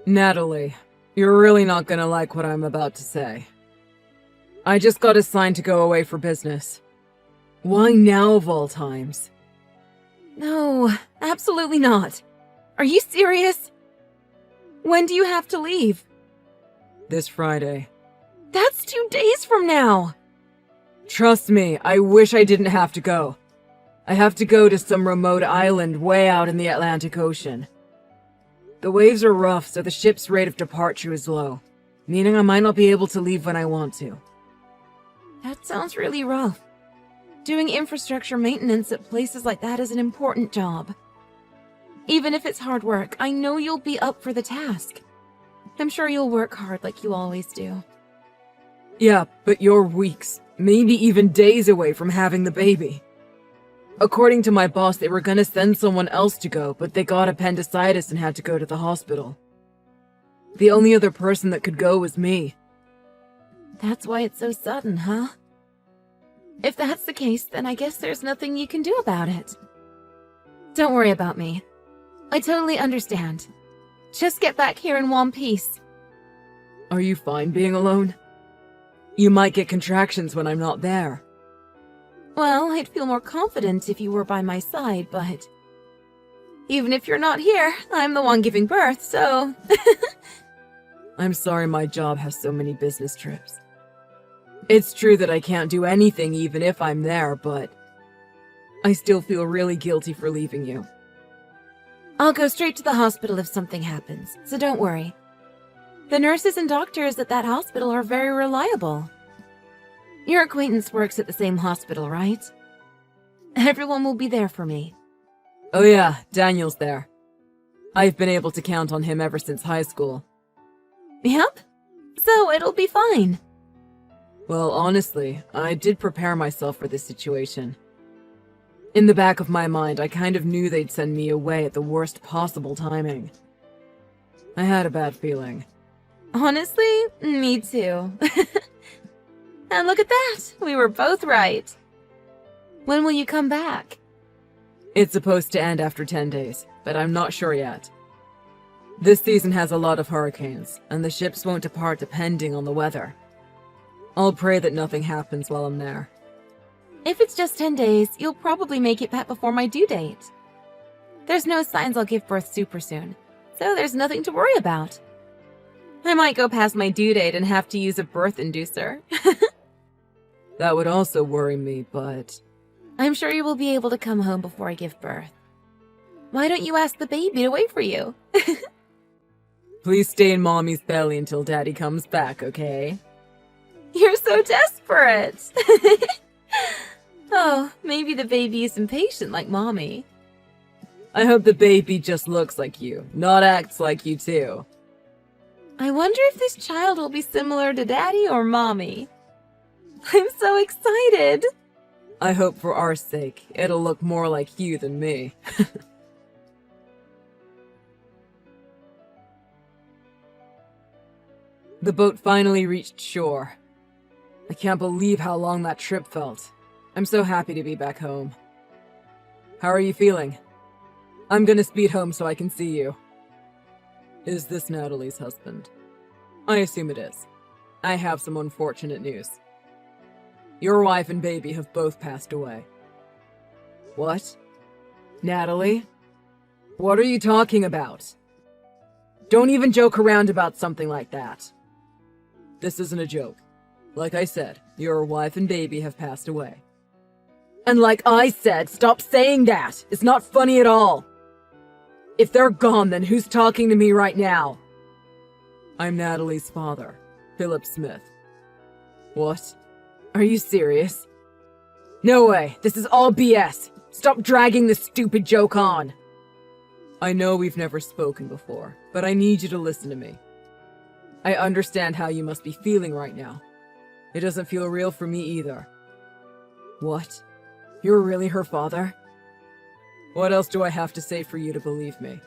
Natalie, you're really not gonna like what I'm about to say. I just got assigned to go away for business. Why now of all times? No, absolutely not. Are you serious? When do you have to leave? This Friday. That's 2 days from now! Trust me, I wish I didn't have to go. I have to go to some remote island way out in the Atlantic Ocean. The waves are rough, so the ship's rate of departure is low, meaning I might not be able to leave when I want to. That sounds really rough. Doing infrastructure maintenance at places like that is an important job. Even if it's hard work, I know you'll be up for the task. I'm sure you'll work hard like you always do. Yeah, but you're weeks, maybe even days away from having the baby. According to my boss, they were gonna send someone else to go, but they got appendicitis and had to go to the hospital. The only other person that could go was me. That's why it's so sudden, huh? If that's the case, then I guess there's nothing you can do about it. Don't worry about me. I totally understand. Just get back here in one piece. Are you fine being alone? You might get contractions when I'm not there. Well, I'd feel more confident if you were by my side, but... even if you're not here, I'm the one giving birth, so... I'm sorry my job has so many business trips. It's true that I can't do anything even if I'm there, but... I still feel really guilty for leaving you. I'll go straight to the hospital if something happens, so don't worry. The nurses and doctors at that hospital are very reliable. Your acquaintance works at the same hospital, right? Everyone will be there for me. Oh yeah, Daniel's there. I've been able to count on him ever since high school. Yep. So it'll be fine. Well, honestly, I did prepare myself for this situation. In the back of my mind, I kind of knew they'd send me away at the worst possible timing. I had a bad feeling. Honestly, me too. And look at that! We were both right. When will you come back? It's supposed to end after 10 days, but I'm not sure yet. This season has a lot of hurricanes, and the ships won't depart depending on the weather. I'll pray that nothing happens while I'm there. If it's just 10 days, you'll probably make it back before my due date. There's no signs I'll give birth super soon, so there's nothing to worry about. I might go past my due date and have to use a birth inducer. That would also worry me, but... I'm sure you will be able to come home before I give birth. Why don't you ask the baby to wait for you? Please stay in Mommy's belly until Daddy comes back, okay? You're so desperate! Oh, maybe the baby is impatient like Mommy. I hope the baby just looks like you, not acts like you too. I wonder if this child will be similar to Daddy or Mommy. I'm so excited! I hope for our sake, it'll look more like you than me. The boat finally reached shore. I can't believe how long that trip felt. I'm so happy to be back home. How are you feeling? I'm gonna speed home so I can see you. Is this Natalie's husband? I assume it is. I have some unfortunate news. Your wife and baby have both passed away. What? Natalie? What are you talking about? Don't even joke around about something like that. This isn't a joke. Like I said, your wife and baby have passed away. And like I said, stop saying that! It's not funny at all! If they're gone, then who's talking to me right now? I'm Natalie's father, Philip Smith. What? Are you serious? No way, this is all BS! Stop dragging this stupid joke on! I know we've never spoken before, but I need you to listen to me. I understand how you must be feeling right now. It doesn't feel real for me either. What? You're really her father? What else do I have to say for you to believe me?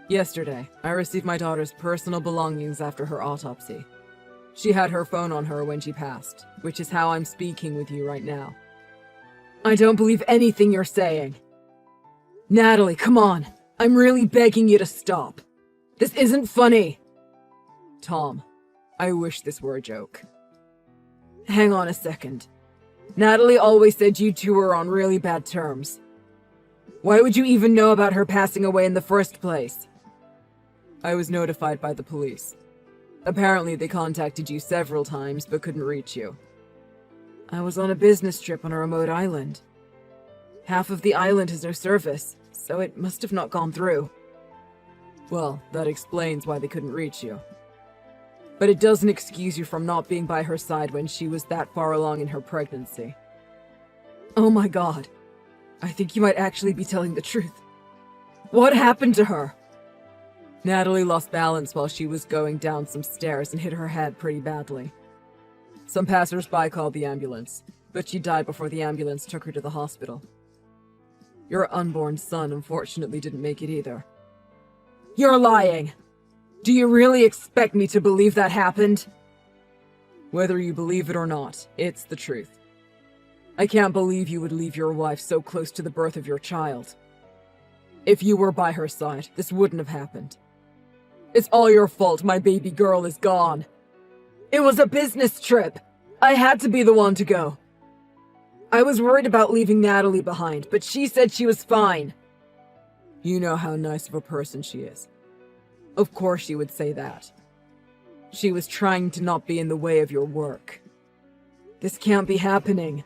Yesterday, I received my daughter's personal belongings after her autopsy. She had her phone on her when she passed, which is how I'm speaking with you right now. I don't believe anything you're saying. Natalie, come on! I'm really begging you to stop. This isn't funny! Tom, I wish this were a joke. Hang on a second. Natalie always said you two were on really bad terms. Why would you even know about her passing away in the first place? I was notified by the police. Apparently they contacted you several times but couldn't reach you. I was on a business trip on a remote island. Half of the island has no service, so it must have not gone through. Well, that explains why they couldn't reach you. But it doesn't excuse you from not being by her side when she was that far along in her pregnancy. Oh my god. I think you might actually be telling the truth. What happened to her? Natalie lost balance while she was going down some stairs and hit her head pretty badly. Some passers-by called the ambulance, but she died before the ambulance took her to the hospital. Your unborn son unfortunately didn't make it either. You're lying! Do you really expect me to believe that happened? Whether you believe it or not, it's the truth. I can't believe you would leave your wife so close to the birth of your child. If you were by her side, this wouldn't have happened. It's all your fault my baby girl is gone. It was a business trip. I had to be the one to go. I was worried about leaving Natalie behind, but she said she was fine. You know how nice of a person she is. Of course she would say that. She was trying to not be in the way of your work. This can't be happening.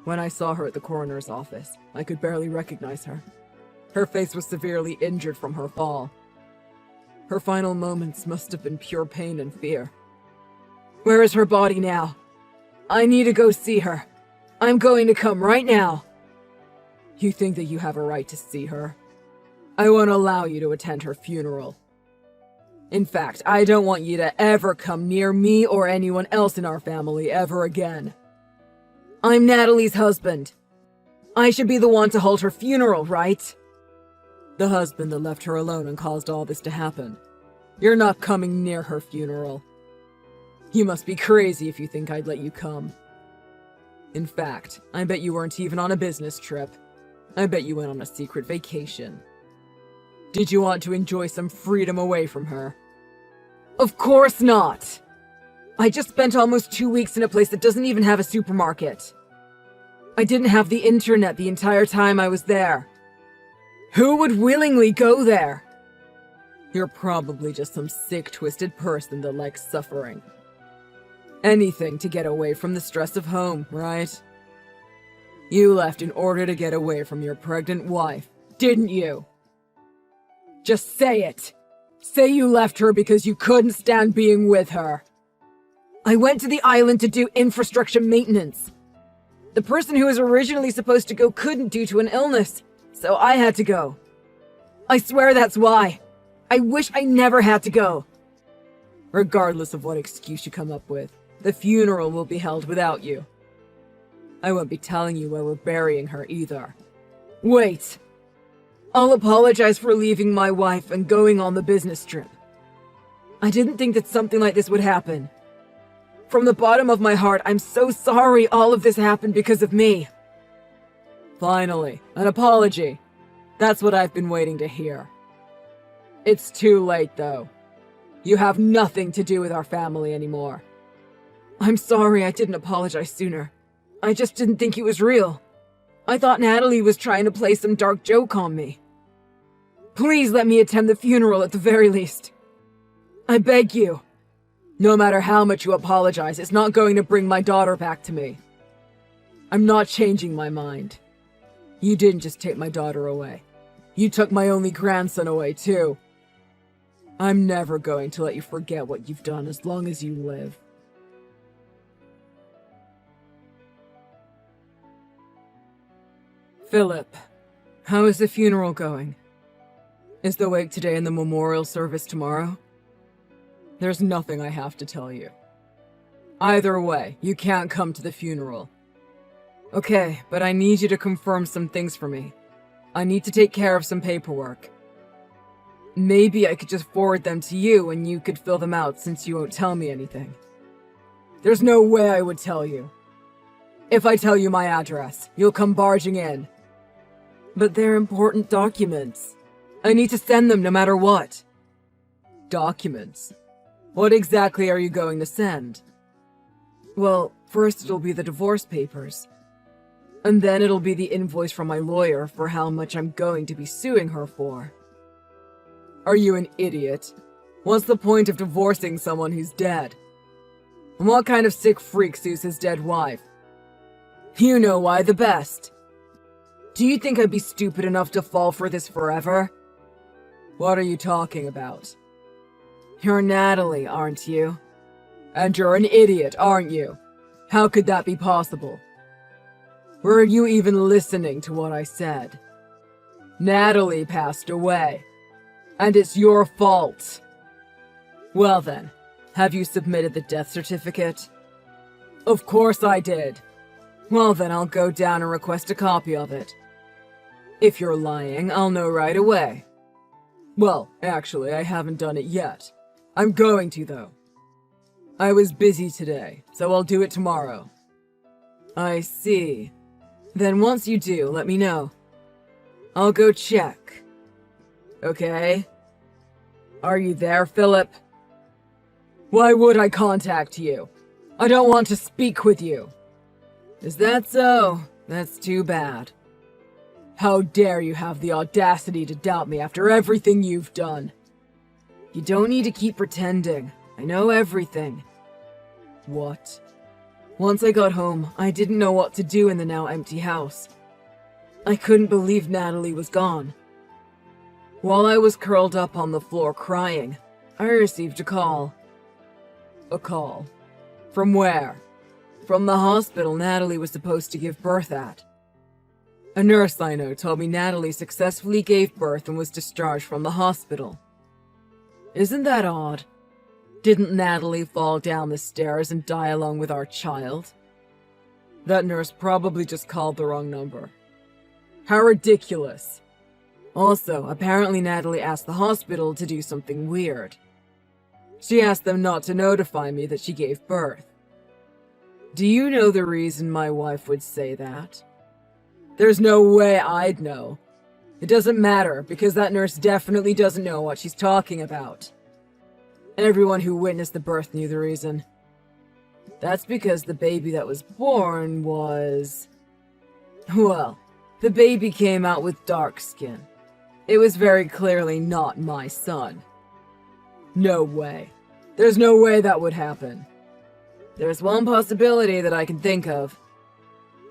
When I saw her at the coroner's office, I could barely recognize her. Her face was severely injured from her fall. Her final moments must have been pure pain and fear. Where is her body now? I need to go see her. I'm going to come right now. You think that you have a right to see her? I won't allow you to attend her funeral. In fact, I don't want you to ever come near me or anyone else in our family ever again. I'm Natalie's husband. I should be the one to hold her funeral, right? The husband that left her alone and caused all this to happen. You're not coming near her funeral. You must be crazy if you think I'd let you come. In fact, I bet you weren't even on a business trip. I bet you went on a secret vacation. Did you want to enjoy some freedom away from her? Of course not! I just spent almost 2 weeks in a place that doesn't even have a supermarket. I didn't have the internet the entire time I was there. Who would willingly go there? You're probably just some sick, twisted person that likes suffering. Anything to get away from the stress of home, right? You left in order to get away from your pregnant wife, didn't you? Just say it! Say you left her because you couldn't stand being with her. I went to the island to do infrastructure maintenance. The person who was originally supposed to go couldn't due to an illness, so I had to go. I swear that's why. I wish I never had to go. Regardless of what excuse you come up with, the funeral will be held without you. I won't be telling you where we're burying her either. Wait! I'll apologize for leaving my wife and going on the business trip. I didn't think that something like this would happen. From the bottom of my heart, I'm so sorry all of this happened because of me. Finally, an apology. That's what I've been waiting to hear. It's too late, though. You have nothing to do with our family anymore. I'm sorry I didn't apologize sooner. I just didn't think it was real. I thought Natalie was trying to play some dark joke on me. Please let me attend the funeral at the very least. I beg you. No matter how much you apologize, it's not going to bring my daughter back to me. I'm not changing my mind. You didn't just take my daughter away. You took my only grandson away, too. I'm never going to let you forget what you've done as long as you live. Philip, how is the funeral going? Is the wake today and the memorial service tomorrow? There's nothing I have to tell you. Either way, you can't come to the funeral. Okay, but I need you to confirm some things for me. I need to take care of some paperwork. Maybe I could just forward them to you and you could fill them out since you won't tell me anything. There's no way I would tell you. If I tell you my address, you'll come barging in. But they're important documents. I need to send them no matter what. Documents? What exactly are you going to send? Well, first it'll be the divorce papers. And then it'll be the invoice from my lawyer for how much I'm going to be suing her for. Are you an idiot? What's the point of divorcing someone who's dead? And what kind of sick freak sues his dead wife? You know why the best. Do you think I'd be stupid enough to fall for this forever? What are you talking about? You're Natalie, aren't you? And you're an idiot, aren't you? How could that be possible? Were you even listening to what I said? Natalie passed away. And it's your fault. Well then, have you submitted the death certificate? Of course I did. Well then, I'll go down and request a copy of it. If you're lying, I'll know right away. Well, actually, I haven't done it yet. I'm going to, though. I was busy today, so I'll do it tomorrow. I see. Then once you do, let me know. I'll go check. Okay? Are you there, Philip? Why would I contact you? I don't want to speak with you. Is that so? That's too bad. How dare you have the audacity to doubt me after everything you've done? You don't need to keep pretending. I know everything. What? Once I got home, I didn't know what to do in the now empty house. I couldn't believe Natalie was gone. While I was curled up on the floor crying, I received a call. A call? From where? From the hospital Natalie was supposed to give birth at. A nurse I know told me Natalie successfully gave birth and was discharged from the hospital. Isn't that odd? Didn't Natalie fall down the stairs and die along with our child? That nurse probably just called the wrong number. How ridiculous! Also, apparently Natalie asked the hospital to do something weird. She asked them not to notify me that she gave birth. Do you know the reason my wife would say that? There's no way I'd know. It doesn't matter, because that nurse definitely doesn't know what she's talking about. Everyone who witnessed the birth knew the reason. That's because the baby that was born was... Well, the baby came out with dark skin. It was very clearly not my son. No way. There's no way that would happen. There's one possibility that I can think of.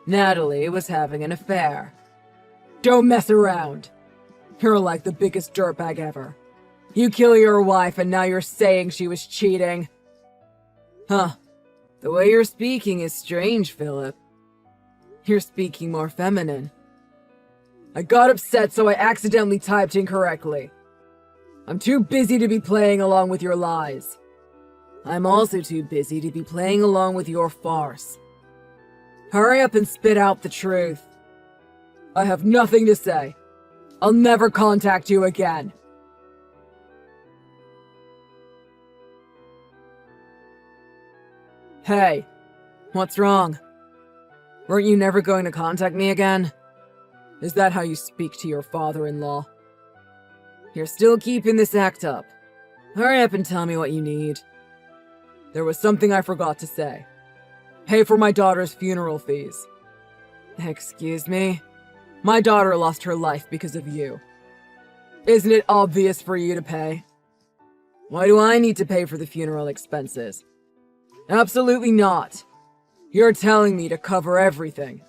Natalie was having an affair. Don't mess around. You're like the biggest dirtbag ever. You kill your wife and now you're saying she was cheating. Huh. The way you're speaking is strange, Philip. You're speaking more feminine. I got upset so I accidentally typed incorrectly. I'm too busy to be playing along with your lies. I'm also too busy to be playing along with your farce. Hurry up and spit out the truth. I have nothing to say. I'll never contact you again. Hey, what's wrong? Weren't you never going to contact me again? Is that how you speak to your father-in-law? You're still keeping this act up. Hurry up and tell me what you need. There was something I forgot to say. Pay for my daughter's funeral fees. Excuse me? My daughter lost her life because of you. Isn't it obvious for you to pay? Why do I need to pay for the funeral expenses? Absolutely not. You're telling me to cover everything.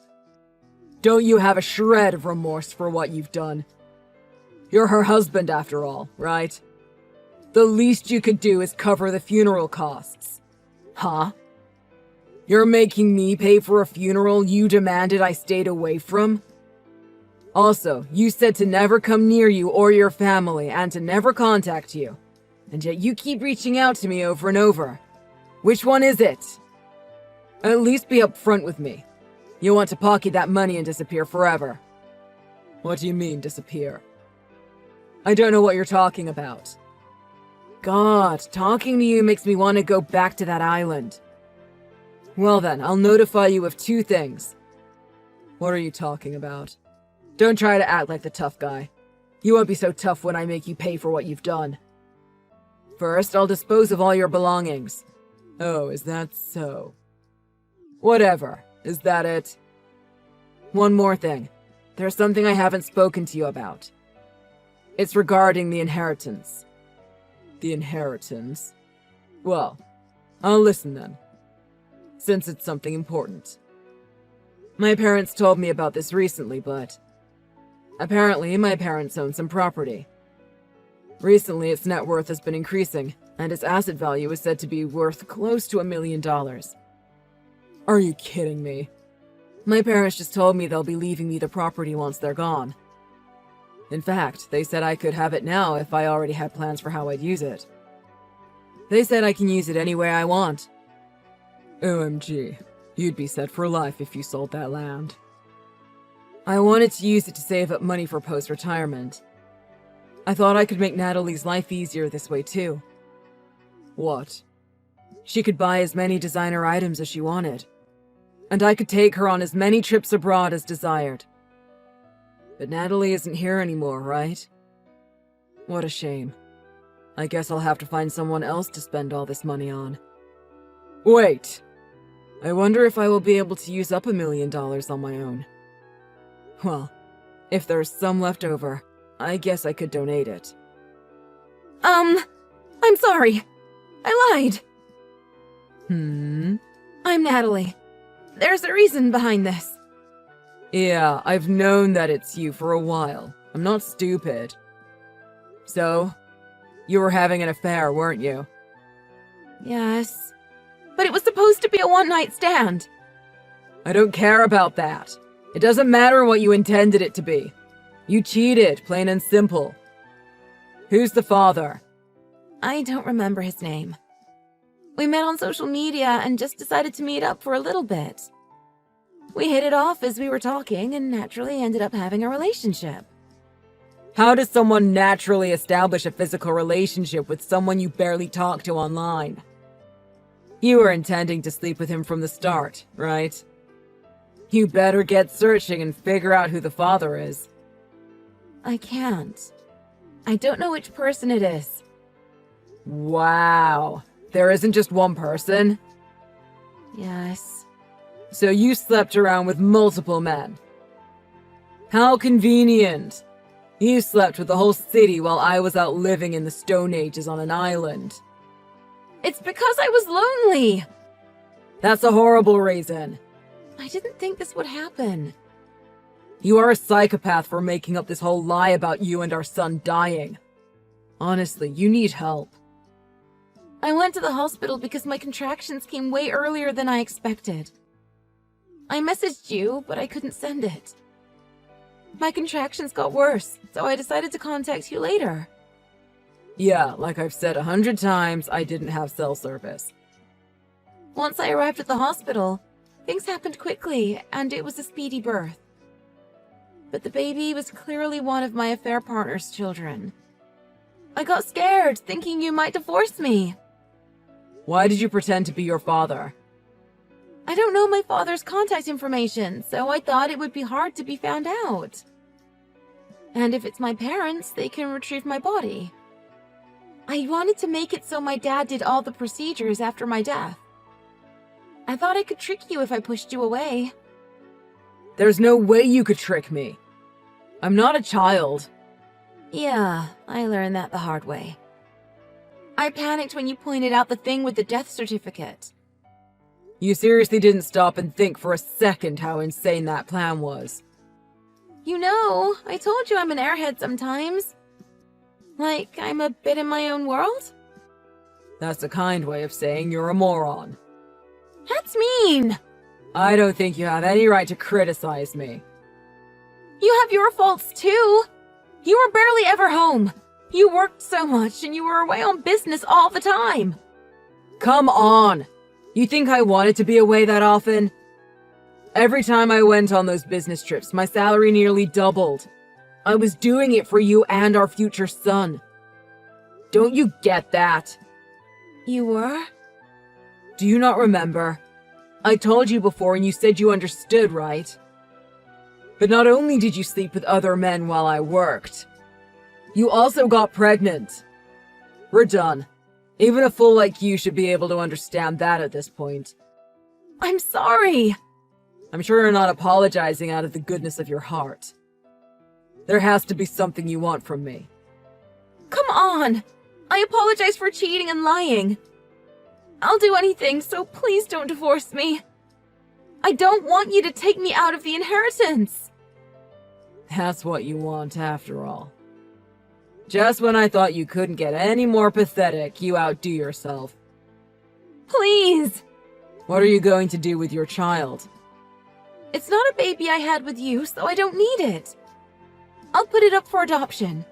Don't you have a shred of remorse for what you've done? You're her husband after all, right? The least you could do is cover the funeral costs. Huh? You're making me pay for a funeral you demanded I stayed away from? Also, you said to never come near you or your family and to never contact you. And yet you keep reaching out to me over and over. Which one is it? At least be upfront with me. You want to pocket that money and disappear forever. What do you mean, disappear? I don't know what you're talking about. God, talking to you makes me want to go back to that island. Well then, I'll notify you of 2 things. What are you talking about? Don't try to act like the tough guy. You won't be so tough when I make you pay for what you've done. First, I'll dispose of all your belongings. Oh, is that so? Whatever. Is that it? One more thing. There's something I haven't spoken to you about. It's regarding the inheritance. The inheritance? Well, I'll listen then, since it's something important. My parents told me about this recently, but apparently my parents own some property. Recently, its net worth has been increasing, and its asset value is said to be worth close to $1 million. Are you kidding me? My parents just told me they'll be leaving me the property once they're gone. In fact, they said I could have it now if I already had plans for how I'd use it. They said I can use it any way I want. OMG, you'd be set for life if you sold that land. I wanted to use it to save up money for post-retirement. I thought I could make Natalie's life easier this way too. What? She could buy as many designer items as she wanted, and I could take her on as many trips abroad as desired. But Natalie isn't here anymore, right? What a shame. I guess I'll have to find someone else to spend all this money on. Wait! I wonder if I will be able to use up $1 million on my own. Well, if there's some left over, I guess I could donate it. I'm sorry. I lied. I'm Natalie. There's a reason behind this. Yeah, I've known that it's you for a while. I'm not stupid. So, you were having an affair, weren't you? Yes. But it was supposed to be a one-night stand. I don't care about that. It doesn't matter what you intended it to be. You cheated, plain and simple. Who's the father? I don't remember his name. We met on social media and just decided to meet up for a little bit. We hit it off as we were talking and naturally ended up having a relationship. How does someone naturally establish a physical relationship with someone you barely talk to online? You were intending to sleep with him from the start, right? You better get searching and figure out who the father is. I can't. I don't know which person it is. Wow. There isn't just one person? Yes. So you slept around with multiple men. How convenient. You slept with the whole city while I was out living in the Stone Ages on an island. It's because I was lonely. That's a horrible reason. I didn't think this would happen. You are a psychopath for making up this whole lie about you and our son dying. Honestly, you need help. I went to the hospital because my contractions came way earlier than I expected. I messaged you, but I couldn't send it. My contractions got worse, so I decided to contact you later. Yeah, like I've said 100 times, I didn't have cell service. Once I arrived at the hospital, things happened quickly, and it was a speedy birth. But the baby was clearly one of my affair partner's children. I got scared, thinking you might divorce me. Why did you pretend to be your father? I don't know my father's contact information, so I thought it would be hard to be found out. And if it's my parents, they can retrieve my body. I wanted to make it so my dad did all the procedures after my death. I thought I could trick you if I pushed you away. There's no way you could trick me. I'm not a child. Yeah, I learned that the hard way. I panicked when you pointed out the thing with the death certificate. You seriously didn't stop and think for a second how insane that plan was. You know, I told you I'm an airhead sometimes. Like, I'm a bit in my own world? That's a kind way of saying you're a moron. That's mean! I don't think you have any right to criticize me. You have your faults too! You were barely ever home. You worked so much and you were away on business all the time. Come on! You think I wanted to be away that often? Every time I went on those business trips, my salary nearly doubled. I was doing it for you and our future son. Don't you get that? You were? Do you not remember? I told you before and you said you understood, right? But not only did you sleep with other men while I worked, you also got pregnant. We're done. Even a fool like you should be able to understand that at this point. I'm sorry. I'm sure you're not apologizing out of the goodness of your heart. There has to be something you want from me. Come on. I apologize for cheating and lying. I'll do anything, so please don't divorce me. I don't want you to take me out of the inheritance. That's what you want after all. Just when I thought you couldn't get any more pathetic, you outdo yourself. Please. What are you going to do with your child? It's not a baby I had with you, so I don't need it. I'll put it up for adoption.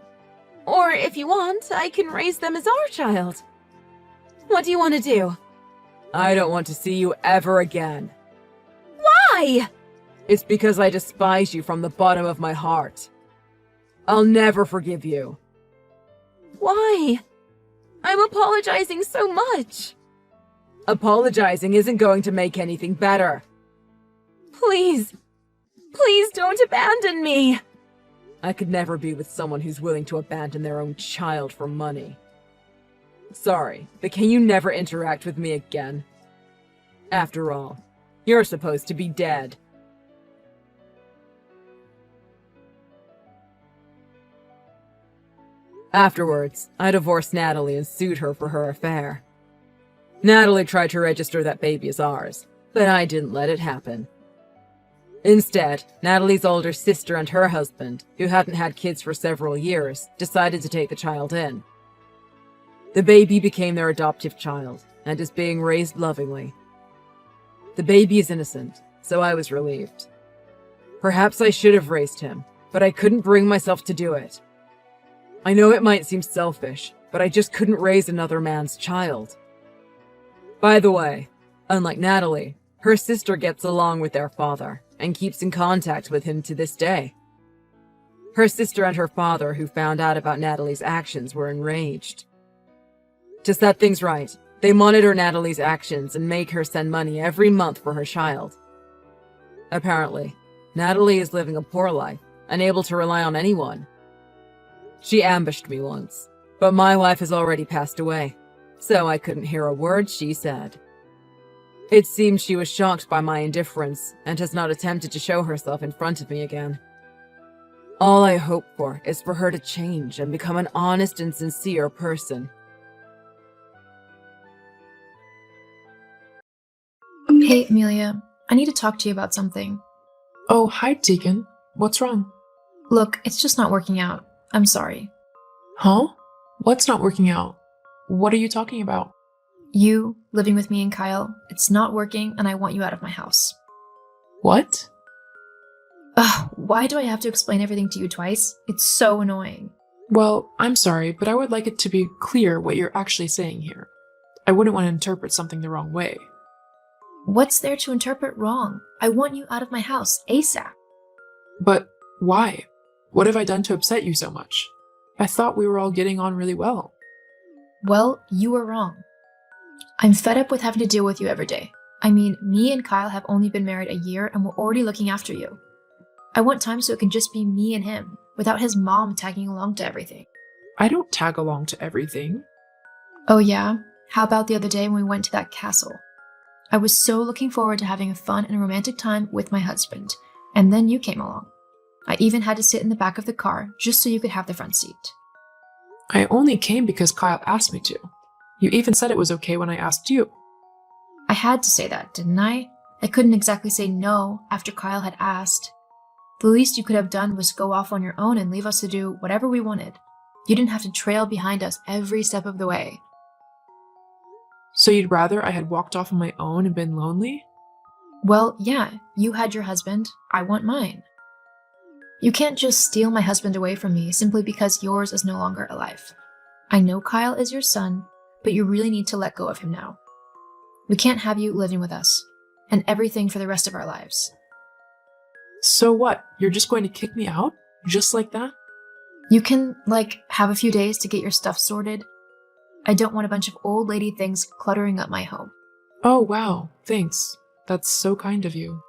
Or if you want, I can raise them as our child. What do you want to do? I don't want to see you ever again. Why? It's because I despise you from the bottom of my heart. I'll never forgive you. Why? I'm apologizing so much. Apologizing isn't going to make anything better. Please. Please don't abandon me. I could never be with someone who's willing to abandon their own child for money. Sorry, but can you never interact with me again? After all, you're supposed to be dead. Afterwards, I divorced Natalie and sued her for her affair. Natalie tried to register that baby as ours, but I didn't let it happen. Instead, Natalie's older sister and her husband, who hadn't had kids for several years, decided to take the child in. The baby became their adoptive child and is being raised lovingly. The baby is innocent, so I was relieved. Perhaps I should have raised him, but I couldn't bring myself to do it. I know it might seem selfish, but I just couldn't raise another man's child. By the way, unlike Natalie, her sister gets along with their father and keeps in contact with him to this day. Her sister and her father, who found out about Natalie's actions, were enraged. To set things right, they monitor Natalie's actions and make her send money every month for her child. Apparently, Natalie is living a poor life, unable to rely on anyone. She ambushed me once, but my wife has already passed away, so I couldn't hear a word she said. It seems she was shocked by my indifference and has not attempted to show herself in front of me again. All I hope for is for her to change and become an honest and sincere person. Hey, Amelia. I need to talk to you about something. Oh, hi, Deacon. What's wrong? Look, it's just not working out. I'm sorry. Huh? What's not working out? What are you talking about? You, living with me and Kyle, it's not working and I want you out of my house. What? Ugh, why do I have to explain everything to you twice? It's so annoying. Well, I'm sorry, but I would like it to be clear what you're actually saying here. I wouldn't want to interpret something the wrong way. What's there to interpret wrong? I want you out of my house, ASAP. But why? What have I done to upset you so much? I thought we were all getting on really well. Well, you were wrong. I'm fed up with having to deal with you every day. I mean, me and Kyle have only been married a year and we're already looking after you. I want time so it can just be me and him, without his mom tagging along to everything. I don't tag along to everything. Oh yeah? How about the other day when we went to that castle? I was so looking forward to having a fun and romantic time with my husband, and then you came along. I even had to sit in the back of the car just so you could have the front seat. I only came because Kyle asked me to. You even said it was okay when I asked you. I had to say that, didn't I? I couldn't exactly say no after Kyle had asked. The least you could have done was go off on your own and leave us to do whatever we wanted. You didn't have to trail behind us every step of the way. So you'd rather I had walked off on my own and been lonely? Well, yeah, you had your husband, I want mine. You can't just steal my husband away from me simply because yours is no longer alive. I know Kyle is your son, but you really need to let go of him now. We can't have you living with us, and everything for the rest of our lives. So what? You're just going to kick me out? Just like that? You can, have a few days to get your stuff sorted. I don't want a bunch of old lady things cluttering up my home. Oh, wow. Thanks. That's so kind of you.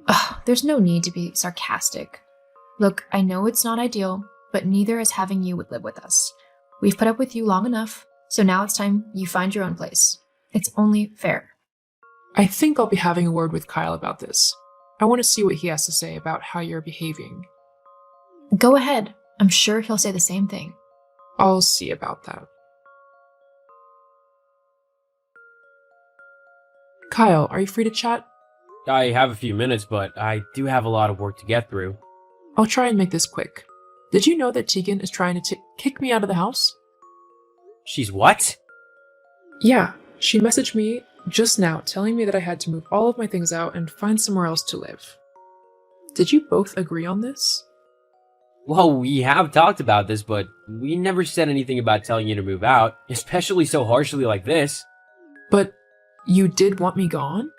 Ugh, there's no need to be sarcastic. Look, I know it's not ideal, but neither is having you live with us. We've put up with you long enough, So now it's time you find your own place. It's only fair. I think I'll be having a word with Kyle about this. I want to see what he has to say about how you're behaving. Go ahead. I'm sure he'll say the same thing. I'll see about that. Kyle, are you free to chat? I have a few minutes, but I do have a lot of work to get through. I'll try and make this quick. Did you know that Tegan is trying to kick me out of the house? She's what? Yeah, she messaged me just now telling me that I had to move all of my things out and find somewhere else to live. Did you both agree on this? Well, we have talked about this, but we never said anything about telling you to move out, especially so harshly like this. But you did want me gone?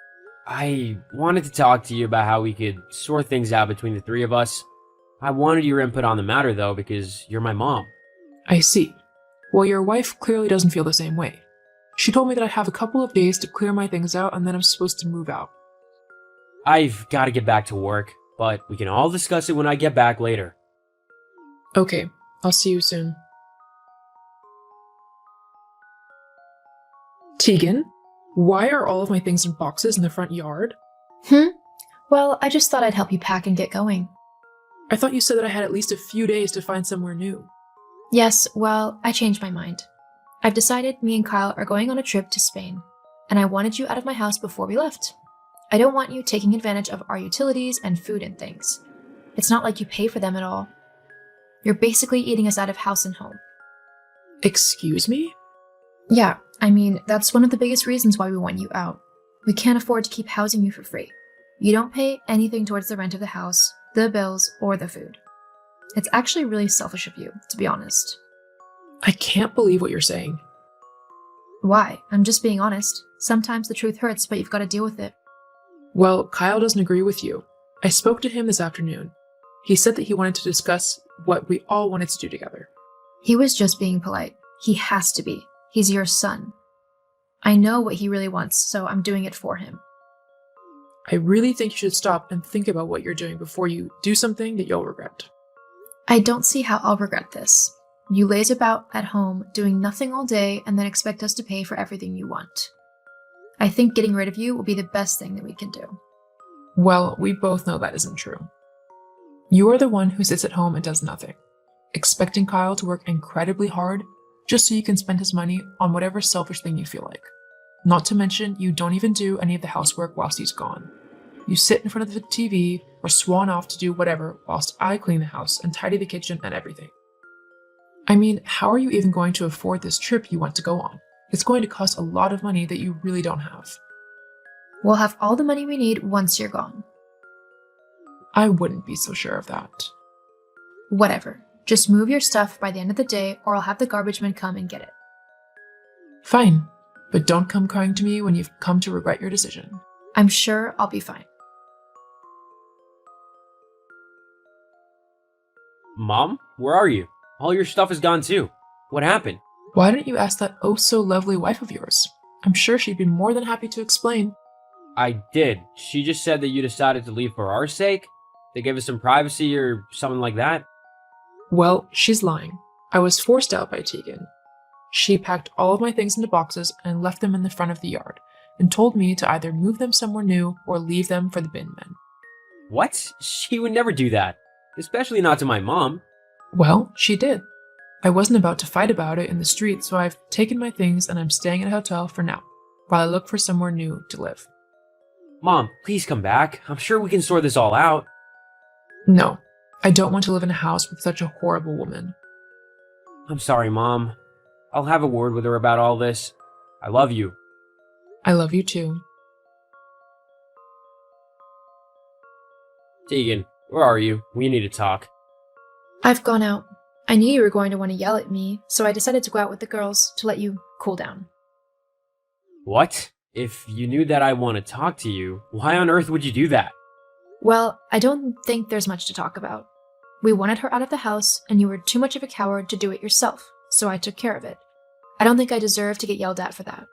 I wanted to talk to you about how we could sort things out between the three of us. I wanted your input on the matter, though, because you're my mom. I see. Well, your wife clearly doesn't feel the same way. She told me that I have a couple of days to clear my things out and then I'm supposed to move out. I've got to get back to work, but we can all discuss it when I get back later. Okay, I'll see you soon. Tegan, why are all of my things in boxes in the front yard? Well, I just thought I'd help you pack and get going. I thought you said that I had at least a few days to find somewhere new. Yes, well, I changed my mind. I've decided me and Kyle are going on a trip to Spain, and I wanted you out of my house before we left. I don't want you taking advantage of our utilities and food and things. It's not like you pay for them at all. You're basically eating us out of house and home. Excuse me? Yeah, I mean, that's one of the biggest reasons why we want you out. We can't afford to keep housing you for free. You don't pay anything towards the rent of the house, the bills, or the food. It's actually really selfish of you, to be honest. I can't believe what you're saying. Why? I'm just being honest. Sometimes the truth hurts, but you've got to deal with it. Well, Kyle doesn't agree with you. I spoke to him this afternoon. He said that he wanted to discuss what we all wanted to do together. He was just being polite. He has to be. He's your son. I know what he really wants, so I'm doing it for him. I really think you should stop and think about what you're doing before you do something that you'll regret. I don't see how I'll regret this. You laze about at home, doing nothing all day, and then expect us to pay for everything you want. I think getting rid of you will be the best thing that we can do. Well, we both know that isn't true. You are the one who sits at home and does nothing, expecting Kyle to work incredibly hard just so you can spend his money on whatever selfish thing you feel like. Not to mention, you don't even do any of the housework whilst he's gone. You sit in front of the TV or swan off to do whatever whilst I clean the house and tidy the kitchen and everything. I mean, how are you even going to afford this trip you want to go on? It's going to cost a lot of money that you really don't have. We'll have all the money we need once you're gone. I wouldn't be so sure of that. Whatever. Just move your stuff by the end of the day, or I'll have the garbage man come and get it. Fine, but don't come crying to me when you've come to regret your decision. I'm sure I'll be fine. Mom, where are you? All your stuff is gone too. What happened? Why didn't you ask that oh-so-lovely wife of yours? I'm sure she'd be more than happy to explain. I did. She just said that you decided to leave for our sake? They gave us some privacy or something like that? Well, she's lying. I was forced out by Tegan. She packed all of my things into boxes and left them in the front of the yard, and told me to either move them somewhere new or leave them for the bin men. What? She would never do that. Especially not to my mom. Well, she did. I wasn't about to fight about it in the street, so I've taken my things and I'm staying in a hotel for now, while I look for somewhere new to live. Mom, please come back. I'm sure we can sort this all out. No, I don't want to live in a house with such a horrible woman. I'm sorry, Mom. I'll have a word with her about all this. I love you. I love you too. Tegan, where are you? We need to talk. I've gone out. I knew you were going to want to yell at me, so I decided to go out with the girls to let you cool down. What? If you knew that I want to talk to you, why on earth would you do that? Well, I don't think there's much to talk about. We wanted her out of the house, and you were too much of a coward to do it yourself, so I took care of it. I don't think I deserve to get yelled at for that.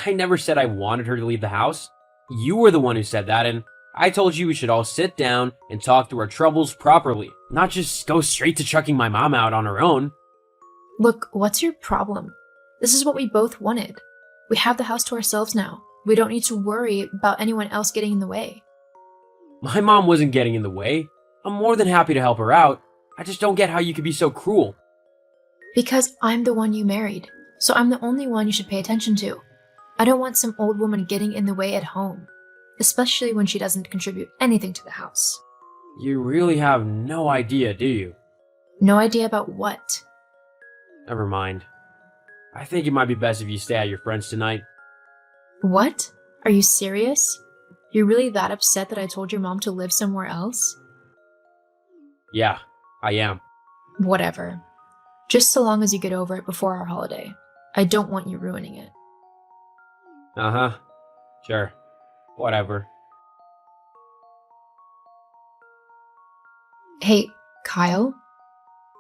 I never said I wanted her to leave the house. You were the one who said that, and I told you we should all sit down and talk through our troubles properly, not just go straight to chucking my mom out on her own. Look, what's your problem? This is what we both wanted. We have the house to ourselves now. We don't need to worry about anyone else getting in the way. My mom wasn't getting in the way. I'm more than happy to help her out. I just don't get how you could be so cruel. Because I'm the one you married, so I'm the only one you should pay attention to. I don't want some old woman getting in the way at home, especially when she doesn't contribute anything to the house. You really have no idea, do you? No idea about what? Never mind. I think it might be best if you stay at your friend's tonight. What? Are you serious? You're really that upset that I told your mom to live somewhere else? Yeah, I am. Whatever. Just so long as you get over it before our holiday. I don't want you ruining it. Uh-huh. Sure. Whatever. Hey, Kyle?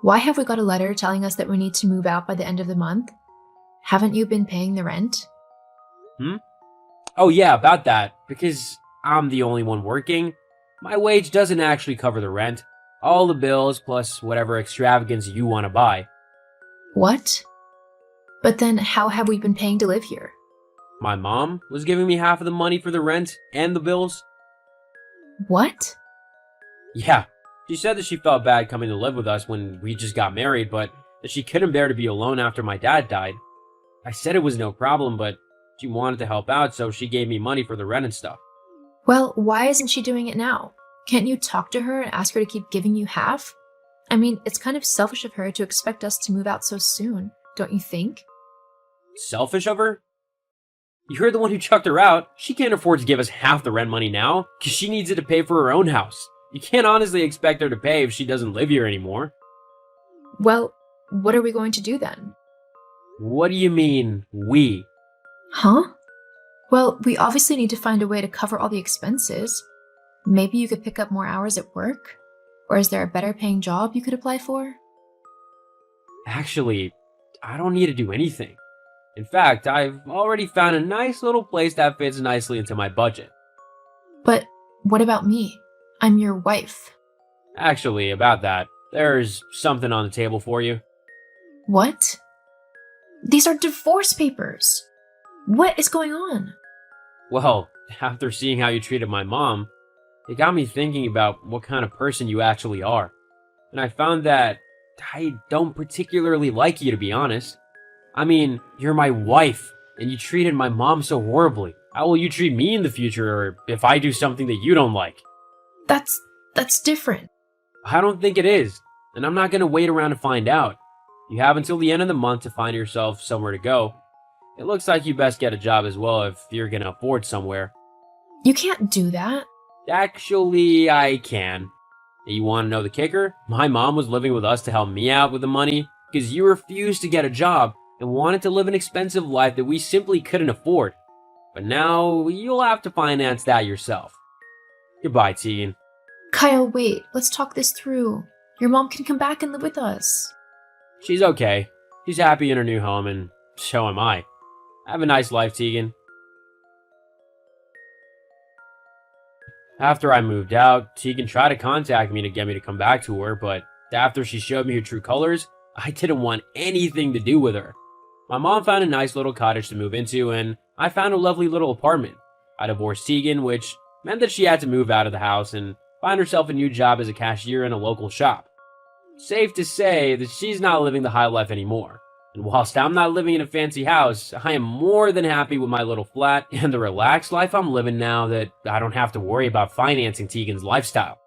Why have we got a letter telling us that we need to move out by the end of the month? Haven't you been paying the rent? Oh yeah, about that. Because I'm the only one working, my wage doesn't actually cover the rent. All the bills plus whatever extravagance you want to buy. What? But then how have we been paying to live here? My mom was giving me half of the money for the rent and the bills. What? Yeah, she said that she felt bad coming to live with us when we just got married, but that she couldn't bear to be alone after my dad died. I said it was no problem, but she wanted to help out, so she gave me money for the rent and stuff. Well, why isn't she doing it now? Can't you talk to her and ask her to keep giving you half? I mean, it's kind of selfish of her to expect us to move out so soon, don't you think? Selfish of her? You're the one who chucked her out. She can't afford to give us half the rent money now, because she needs it to pay for her own house. You can't honestly expect her to pay if she doesn't live here anymore. Well, what are we going to do then? What do you mean, we? Huh? Well, we obviously need to find a way to cover all the expenses. Maybe you could pick up more hours at work? Or is there a better paying job you could apply for? Actually, I don't need to do anything. In fact, I've already found a nice little place that fits nicely into my budget. But what about me? I'm your wife. Actually, about that, there's something on the table for you. What? These are divorce papers. What is going on? Well, after seeing how you treated my mom, it got me thinking about what kind of person you actually are. And I found that I don't particularly like you, to be honest. I mean, you're my wife, and you treated my mom so horribly. How will you treat me in the future, or if I do something that you don't like? That's different. I don't think it is, and I'm not gonna wait around to find out. You have until the end of the month to find yourself somewhere to go. It looks like you best get a job as well if you're gonna afford somewhere. You can't do that. Actually, I can. You wanna know the kicker? My mom was living with us to help me out with the money, because you refused to get a job and wanted to live an expensive life that we simply couldn't afford. But now, you'll have to finance that yourself. Goodbye, Tegan. Kyle, wait. Let's talk this through. Your mom can come back and live with us. She's okay. She's happy in her new home, and so am I. Have a nice life, Tegan. After I moved out, Tegan tried to contact me to get me to come back to her, but after she showed me her true colors, I didn't want anything to do with her. My mom found a nice little cottage to move into, and I found a lovely little apartment. I divorced Tegan, which meant that she had to move out of the house and find herself a new job as a cashier in a local shop. Safe to say that she's not living the high life anymore. And whilst I'm not living in a fancy house, I am more than happy with my little flat and the relaxed life I'm living now that I don't have to worry about financing Tegan's lifestyle.